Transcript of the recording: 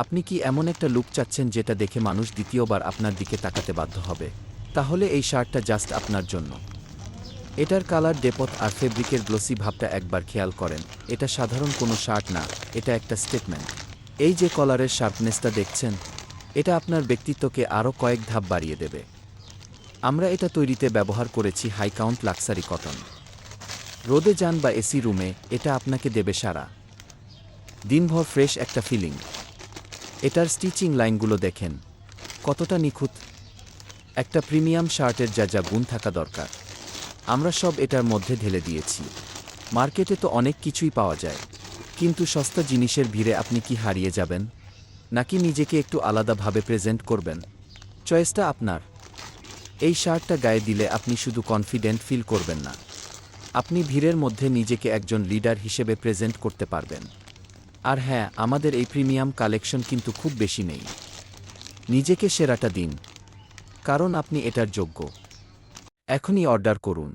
আপনি কি এমন একটা লুক চাচ্ছেন যেটা দেখে মানুষ দ্বিতীয়বার আপনার দিকে তাকাতে বাধ্য হবে? তাহলে এই শার্টটা জাস্ট আপনার জন্য। এটার কালার ডেপথ আর ফেব্রিকের গ্লোসি ভাবটা একবার খেয়াল করেন। এটা সাধারণ কোনো শার্ট না, এটা একটা স্টেটমেন্ট। এই যে কলারের শার্পনেসটা দেখছেন, এটা আপনার ব্যক্তিত্বকে আরও কয়েক ধাপ বাড়িয়ে দেবে। আমরা এটা তৈরিতে ব্যবহার করেছি হাই কাউন্ট লাক্সারি কটন। রোদে যান বা এসি রুমে, এটা আপনাকে দেবে সারা দিনভর ফ্রেশ একটা ফিলিং। এটার স্টিচিং লাইনগুলো দেখেন কতটা নিখুঁত। একটা প্রিমিয়াম শার্টের যা যা গুণ থাকা দরকার আমরা সব এটার মধ্যে ঢেলে দিয়েছি। মার্কেটে তো অনেক কিছুই পাওয়া যায়, কিন্তু সস্তা জিনিসের ভিড়ে আপনি কি হারিয়ে যাবেন, নাকি নিজেকে একটু আলাদাভাবে প্রেজেন্ট করবেন? চয়েসটা আপনার। এই শার্টটা গায়ে দিলে আপনি শুধু কনফিডেন্ট ফিল করবেন না, আপনি ভিড়ের মধ্যে নিজেকে একজন লিডার হিসেবে প্রেজেন্ট করতে পারবেন। আর হ্যাঁ, আমাদের এই প্রিমিয়াম কালেকশন কিন্তু খুব বেশি নেই। নিজেকে সেরাটা দিন, কারণ আপনি এটার যোগ্য। এখনই অর্ডার করুন।